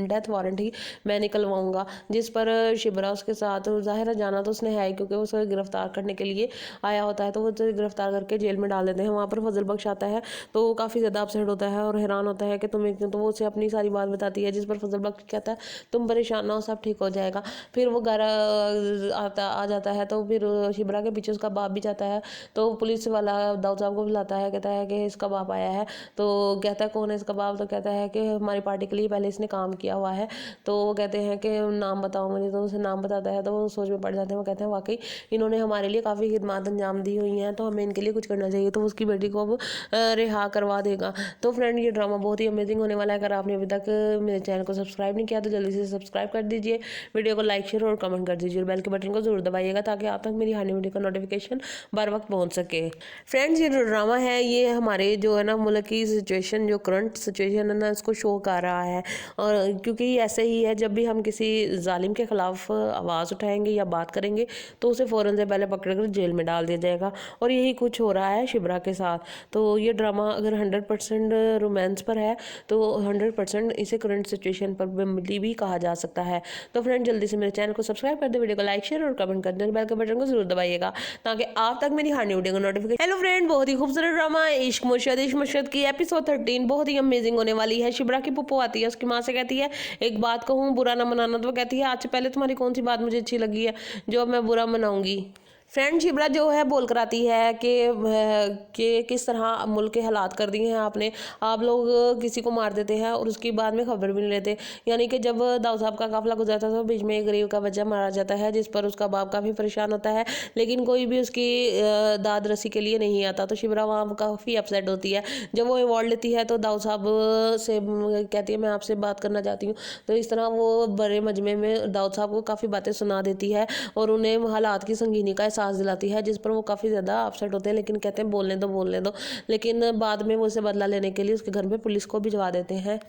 [SPEAKER 7] डेथ वारंट ही मैं निकलवाऊंगा। जिस पर शिबरा उसके साथ, जाहिर है जाना तो उसने है ही क्योंकि वो उसे गिरफ्तार करने के लिए आया होता है। तो वो उसे गिरफ्तार करके जेल में डाल देते हैं। वहाँ पर फजल बख्श आता है तो वो काफ़ी ज़्यादा अपसेट होता है और हैरान होता है कि तुम्हें क्यों। तो वो उसे अपनी सारी बात बताती है जिस पर फजल बख्श कहता है तुम परेशान ना हो, सब ठीक हो जाएगा। फिर वो घर आ जाता है तो फिर शिबरा के पीछे उसका बाप भी जाता है। तो पुलिस वाला दाऊद साहब को बुलाता है, कहता है कि इसका बाप आया है। तो कहता है कौन है इसका बाप? तो कहता है कि हमारी पार्टी के लिए पहले इसने काम किया हुआ है। तो वो कहते हैं कि नाम बताओ मुझे। तो उसे नाम बताता है तो वो सोच में पड़ जाते हैं। वो कहते हैं वाकई इन्होंने हमारे लिए काफ़ी खिदमत अंजाम दी हुई हैं, तो हमें इनके लिए कुछ करना चाहिए। तो उसकी बेटी को अब रिहा करवा देगा। तो फ्रेंड ये ड्रामा बहुत ही अमेजिंग होने वाला है। अगर आपने अभी तक मेरे चैनल को सब्सक्राइब नहीं किया तो जल्दी से सब्सक्राइब कर दीजिए, वीडियो को लाइक शेयर और कमेंट कर दीजिए और बेल के बटन को जरूर दबाइएगा ताकि आप तक मेरी हर वीडियो का नोटिफिकेशन बर वक्त पहुंच सके। फ्रेंड्स ये जो ड्रामा है ये हमारे जो है ना मुल्क की सिचुएशन, जो करंट सिचुएशन है ना, इसको शो कर रहा है। और क्योंकि ये ऐसे ही है, जब भी हम किसी जालिम के खिलाफ आवाज़ उठाएंगे या बात करेंगे तो उसे फ़ौरन से पहले पकड़कर जेल में डाल दिया जाएगा। और यही कुछ हो रहा है शिबरा के साथ। तो ये ड्रामा अगर 100% रोमांस पर है तो 100% इसे करंट सिचुएशन पर भी कहा जा सकता है। तो फ्रेंड जल्दी से मेरे चैनल को सब्सक्राइब कर दे, वीडियो को लाइक शेयर और कमेंट कर दें, बेल के बटन को जरूर दबाइएगा ताकि आप तक मेरी हर वीडियो का नोटिफिकेशन। हेलो फ्रेंड, बहुत ही खूबसूरत ड्रामा इश्क मुर्शद की एपिसोड 13 बहुत ही अमेजिंग होने वाली है। शिबरा की पुप्पो आती है, उसकी माँ से कहती है एक बात कहूँ, बुरा ना मनाना। तो वो कहती है आज से पहले तुम्हारी कौन सी बात मुझे अच्छी लगी है जो अब मैं बुरा मनाऊंगी। फ्रेंड शिबरा जो है बोल कर आती है कि किस तरह मुल्क के हालात कर दिए हैं आपने। आप लोग किसी को मार देते हैं और उसकी बाद में खबर भी नहीं लेते। यानी कि जब दाऊद साहब का काफिला गुजरता था तो बीच में एक गरीब का बच्चा मारा जाता है जिस पर उसका बाप काफ़ी परेशान होता है, लेकिन कोई भी उसकी दाद रसी के लिए नहीं आता। तो शिबरा वहाँ काफ़ी अपसेट होती है। जब वो अवार्ड लेती है तो दाऊद साहब से कहती है मैं आपसे बात करना चाहती हूँ। तो इस तरह वो बड़े मजमे में दाऊद साहब को काफ़ी बातें सुना देती है और उन्हें हालात की संगीनी का एहसास दिलाती है, जिस पर वो काफ़ी ज़्यादा अपसेट होते हैं, लेकिन कहते हैं बोलने दो। लेकिन बाद में वो उसे बदला लेने के लिए उसके घर में पुलिस को भिजवा देते हैं।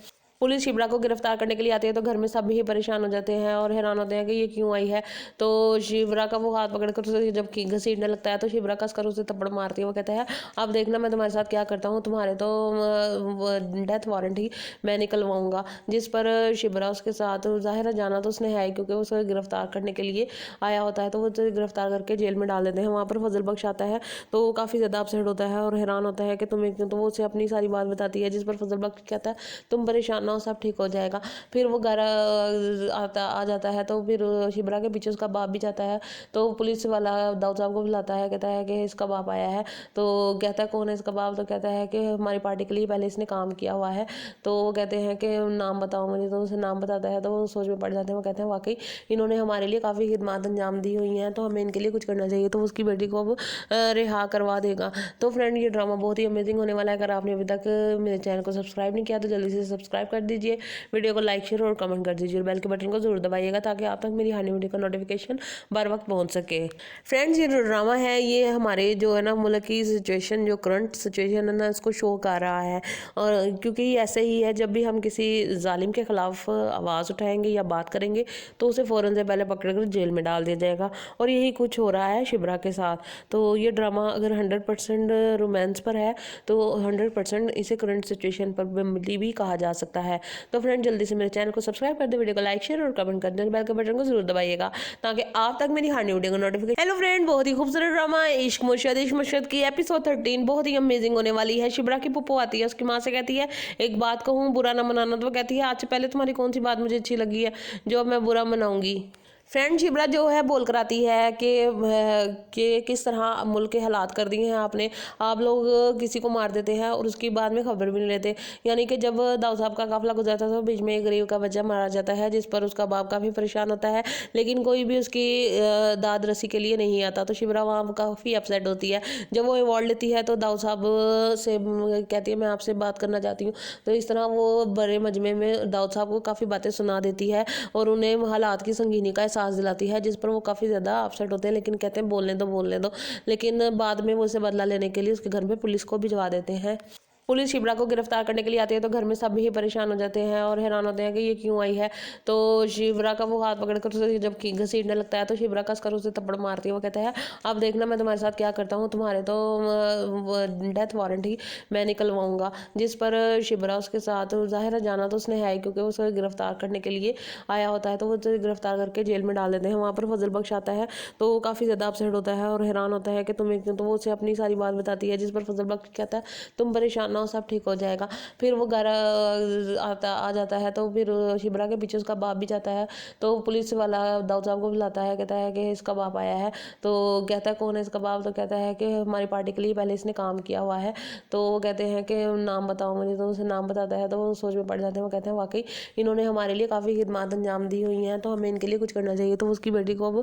[SPEAKER 7] पुलिस शिबरा को गिरफ्तार करने के लिए आती है तो घर में सब ही परेशान हो जाते हैं और हैरान होते हैं कि ये क्यों आई है। तो शिबरा का वो हाथ पकड़कर उसे जब घसीटने लगता है तो शिबरा कसकर उसे थप्पड़ मारती है। वो कहता है अब देखना मैं तुम्हारे साथ क्या करता हूँ, तुम्हारे तो डेथ वारंट ही मैं निकलवाऊंगा। जिस पर शिबरा उसके साथ, जाहिर है जाना तो उसने है ही क्योंकि वो उसे गिरफ्तार करने के लिए आया होता है। तो वो उसे गिरफ्तार करके जेल में डाल देते हैं। वहाँ पर फजल बख्श आता है तो वो काफ़ी ज़्यादा अपसेट होता है और हैरान होता है कि तुम्हें क्यों। तो वो उसे अपनी सारी बात बताती है जिस पर फजल बख्श कहता है तुम परेशान ना हो, सब ठीक हो जाएगा। फिर वो घर आ जाता है तो फिर शिबरा के पीछे उसका बाप भी जाता है। तो पुलिस वाला दाऊद साहब को बुलाता है, कहता है कि इसका बाप आया है। तो कहता है कौन है इसका बाप? तो कहता है कि हमारी पार्टी के लिए पहले इसने काम किया हुआ है। तो वो कहते हैं कि नाम बताओ मुझे। तो उसे नाम बताता है तो वो सोच में पड़ जाते हैं। वो कहते हैं वाकई इन्होंने हमारे लिए काफ़ी खिदमत अंजाम दी हुई हैं, तो हमें इनके लिए कुछ करना चाहिए। तो उसकी बेटी को अब रिहा करवा देगा। तो फ्रेंड ये ड्रामा बहुत ही अमेजिंग होने वाला है। अगर आपने अभी तक मेरे चैनल को सब्सक्राइब नहीं किया तो जल्दी से सब्सक्राइब कर दीजिए, वीडियो को लाइक शेयर और कमेंट कर दीजिए, बेल के बटन को जरूर दबाइएगा ताकि आप तक मेरी हानी वीडियो का नोटिफिकेशन बर वक्त पहुंच सके। फ्रेंड्स ये जो ड्रामा है ये हमारे जो है ना मुल्क की सिचुएशन, जो करंट सिचुएशन है ना, इसको शो कर रहा है। और क्योंकि ऐसे ही है, जब भी हम किसी जालिम के खिलाफ आवाज़ उठाएंगे या बात करेंगे तो उसे फ़ौरन से पहले पकड़कर जेल में डाल दिया जाएगा। और यही कुछ हो रहा है शिबरा के साथ। तो ये ड्रामा अगर 100% रोमांस पर है तो 100% इसे करंट सिचुएशन पर भी कहा जा सकता है। तो फ्रेंड जल्दी से मेरे चैनल को सब्सक्राइब कर दे, वीडियो को लाइक शेयर और कमेंट कर दें, बेल के बटन को जरूर दबाइएगा ताकि आप तक मेरी हानी वीडियो का नोटिफिकेशन। हेलो फ्रेंड, बहुत ही खूबसूरत ड्रामा इश्क मुर्शद की एपिसोड 13 बहुत ही अमेजिंग होने वाली है। शिबरा की पुप्पो आती है, उसकी माँ से कहती है एक बात कहूँ, बुरा ना मनाना। तो वो कहती है आज से पहले तुम्हारी कौन सी बात मुझे अच्छी लगी है जो अब मैं बुरा मनाऊंगी। फ्रेंड शिबरा जो है बोल कर आती है कि किस तरह मुल्क के हालात कर दिए हैं आपने। आप लोग किसी को मार देते हैं और उसकी बाद में खबर भी नहीं लेते। यानी कि जब दाऊद साहब का काफिला गुजरता था तो बीच में एक गरीब का बच्चा मारा जाता है, जिस पर उसका बाप काफ़ी परेशान होता है, लेकिन कोई भी उसकी दाद रसी के लिए नहीं आता। तो शिबरा वहाँ काफ़ी अपसेट होती है। जब वो अवार्ड लेती है तो दाऊद साहब से कहती है मैं आपसे बात करना चाहती हूँ। तो इस तरह वो बड़े मजमे में दाऊद साहब को काफ़ी बातें सुना देती है और उन्हें हालात की संगीनी का एहसास दिलाती है, जिस पर वो काफ़ी ज़्यादा अपसेट होते हैं, लेकिन कहते हैं बोलने दो। लेकिन बाद में वो उसे बदला लेने के लिए उसके घर में पुलिस को भिजवा देते हैं। पुलिस शिबरा को गिरफ्तार करने के लिए आती है तो घर में सब ही परेशान हो जाते हैं और हैरान होते हैं कि ये क्यों आई है। तो शिबरा का वो हाथ पकड़कर उसे जब घसीटने लगता है तो शिबरा कसकर उसे थप्पड़ मारती है। वो कहता है अब देखना मैं तुम्हारे साथ क्या करता हूँ, तुम्हारे तो डेथ वारंट ही मैं निकलवाऊंगा। जिस पर शिबरा उसके साथ, जाहिर है जाना तो उसने है क्योंकि उसे गिरफ्तार करने के लिए आया होता है, तो वो उसे गिरफ्तार करके जेल में डाल देते हैं। वहाँ पर फजल बख्श आता है तो वो काफ़ी ज़्यादा अपसेट होता है और हैरान होता है कि तुम्हें क्यों। तो वो उसे अपनी सारी बात बताती है, जिस पर फजल बख्श कहता है तुम परेशान ना हो, सब ठीक हो जाएगा। फिर वो घर आ जाता है तो फिर शिबरा के पीछे उसका बाप भी जाता है। तो पुलिस वाला दाऊद साहब को बुलाता है, कहता है कि इसका बाप आया है। तो कहता है कौन है इसका बाप? तो कहता है कि हमारी पार्टी के लिए पहले इसने काम किया हुआ है। तो वो कहते हैं कि नाम बताओ मुझे। तो उसे नाम बताता है तो वो सोच में पड़ जाते हैं। वो कहते हैं वाकई इन्होंने हमारे लिए काफ़ी खिदमत अंजाम दी हुई हैं, तो हमें इनके लिए कुछ करना चाहिए। तो उसकी बेटी को अब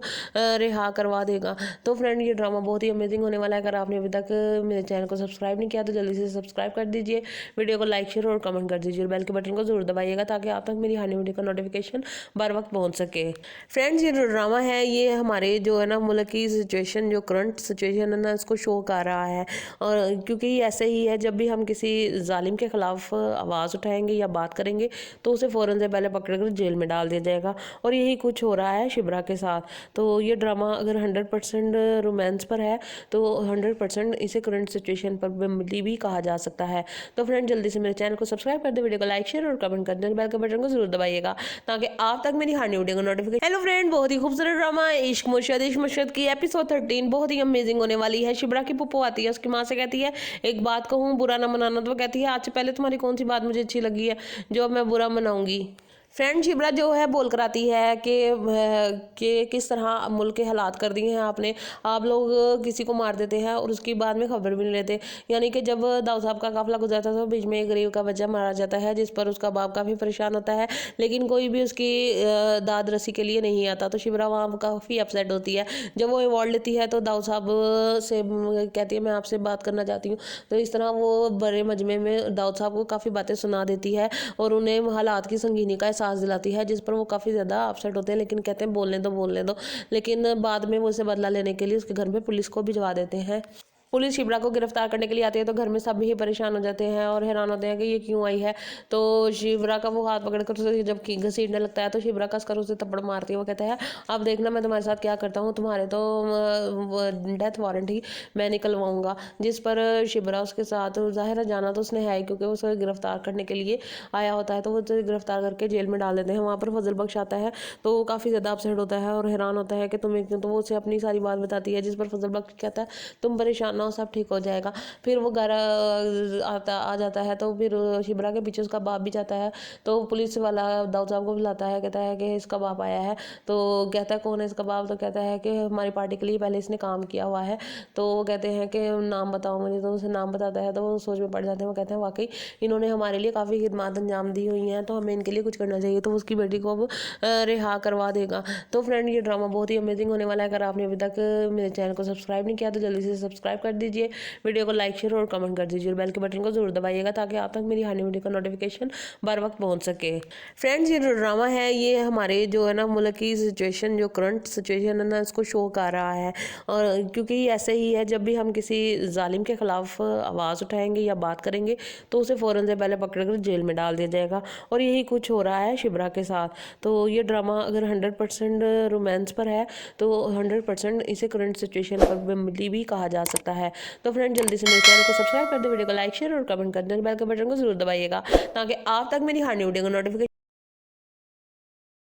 [SPEAKER 7] रिहा करवा देगा। तो फ्रेंड ये ड्रामा बहुत ही अमेजिंग होने वाला है। अगर आपने अभी तक मेरे चैनल को सब्सक्राइब नहीं किया तो जल्दी से सब्सक्राइब कर दीजिए, वीडियो को लाइक शेयर और कमेंट कर दीजिए, बेल के बटन को जरूर दबाइएगा ताकि आप तक मेरी हानी वीडियो का नोटिफिकेशन बर वक्त पहुंच सके। फ्रेंड्स ये जो ड्रामा है ये हमारे जो है ना मुल्क की सिचुएशन, जो करंट सिचुएशन है ना, इसको शो कर रहा है। और क्योंकि ऐसे ही है, जब भी हम किसी जालिम के खिलाफ आवाज़ उठाएंगे या बात करेंगे तो उसे फ़ौरन से पहले पकड़कर जेल में डाल दिया जाएगा। और यही कुछ हो रहा है शिबरा के साथ। तो ये ड्रामा अगर 100% रोमांस पर है तो 100% इसे करंट सिचुएशन पर भी कहा जा सकता है। तो फ्रेंड जल्दी से मेरे चैनल को सब्सक्राइब कर दे, वीडियो को लाइक शेयर और कमेंट कर दें, बेल के बटन को जरूर दबाइएगा ताकि आप तक मेरी हानी वीडियो का नोटिफिकेशन। हेलो फ्रेंड, बहुत ही खूबसूरत ड्रामा इश्क मुर्शद की एपिसोड 13 बहुत ही अमेजिंग होने वाली है। शिबरा की पुप्पो आती है, उसकी माँ से कहती है एक बात कहूँ, बुरा ना मनाना। तो वो कहती है आज से पहले तुम्हारी कौन सी बात मुझे अच्छी लगी है जो अब मैं बुरा मनाऊंगी। फ्रेंड शिबरा जो है बोल कर आती है कि किस तरह मुल्क के हालात कर दिए हैं आपने। आप लोग किसी को मार देते हैं और उसकी बाद में खबर भी नहीं लेते। यानी कि जब दाऊद साहब का काफिला गुजरता था तो बीच में एक गरीब का बच्चा मारा जाता है, जिस पर उसका बाप काफ़ी परेशान होता है, लेकिन कोई भी उसकी दाद रसी के लिए नहीं आता। तो शिबरा वहाँ काफ़ी अपसेट होती है। जब वो अवार्ड लेती है तो दाऊद साहब से कहती है मैं आपसे बात करना चाहती हूँ। तो इस तरह वो बड़े मजमे में दाऊद साहब को काफ़ी बातें सुना देती है और उन्हें हालात की संगीनी का एहसास दिलाती है, जिस पर वो काफ़ी ज़्यादा अपसेट होते हैं, लेकिन कहते हैं बोलने दो। लेकिन बाद में वो उसे बदला लेने के लिए उसके घर में पुलिस को भिजवा देते हैं। पुलिस शिबरा को गिरफ्तार करने के लिए आती है तो घर में सब ही परेशान हो जाते हैं और हैरान होते हैं कि ये क्यों आई है। तो शिबरा का वो हाथ पकड़कर उसे जब घसीटने लगता है तो शिबरा कसकर उसे थप्पड़ मारती है। वो कहता है अब देखना मैं तुम्हारे साथ क्या करता हूँ, तुम्हारे तो डेथ वारंट ही मैं निकलवाऊंगा। जिस पर शिबरा उसके साथ, जाहिर है जाना तो उसने है क्योंकि उसे गिरफ्तार करने के लिए आया होता है, तो वो उसे गिरफ्तार करके जेल में डाल देते हैं। वहाँ पर फजल बख्श आता है तो वो काफ़ी ज़्यादा अपसेट होता है और हैरान होता है कि तुम्हें क्यों। तो वो उसे अपनी सारी बात बताती है, जिस पर फजल बख्श कहता है तुम परेशान जाना, सब ठीक हो जाएगा। फिर वो घर आ जाता है, तो फिर शिबरा के पीछे उसका बाप भी जाता है। तो पुलिस वाला दाऊद साहब को बुलाता है, कहता है कि इसका बाप आया है। तो कहता है कौन है इसका बाप, तो कहता है कि हमारी पार्टी के लिए पहले इसने काम किया हुआ है। तो वो कहते हैं कि नाम बताओ मुझे, तो उसे नाम बताता है। तो वो सोच में पड़ जाते हैं। वो कहते हैं वाकई इन्होंने हमारे लिए काफ़ी खिदमत अंजाम दी हुई हैं, तो हमें इनके लिए कुछ करना चाहिए। तो उसकी बेटी को अब रिहा करवा देगा। तो फ्रेंड ये ड्रामा बहुत ही अमेजिंग होने वाला है। अगर आपने अभी तक मेरे चैनल को सब्सक्राइब नहीं किया तो जल्दी से सब्सक्राइब कर दीजिए, वीडियो को लाइक शेयर और कमेंट कर दीजिए और बेल के बटन को जरूर दबाइएगा ताकि आप तक मेरी हर नई वीडियो का नोटिफिकेशन बर वक्त पहुंच सके। फ्रेंड्स ये जो ड्रामा है ये हमारे जो है ना मुल्क की सिचुएशन, जो करंट सिचुएशन है ना, इसको शो कर रहा है। और क्योंकि ऐसे ही है, जब भी हम किसी जालिम के ख़िलाफ़ आवाज़ उठाएंगे या बात करेंगे तो उसे फ़ौरन से पहले पकड़ कर जेल में डाल दिया जाएगा। और यही कुछ हो रहा है शिबरा के साथ। तो ये ड्रामा अगर 100% रोमांस पर है तो 100% इसे करंट सिचुएशन पर भी कहा जा सकता है। तो फ्रेंड जल्दी से मेरे चैनल को सब्सक्राइब कर दे, वीडियो को लाइक शेयर और कमेंट कर दें, बेल के बटन को जरूर दबाइएगा ताकि आप तक मेरी हर वीडियो को नोटिफिकेशन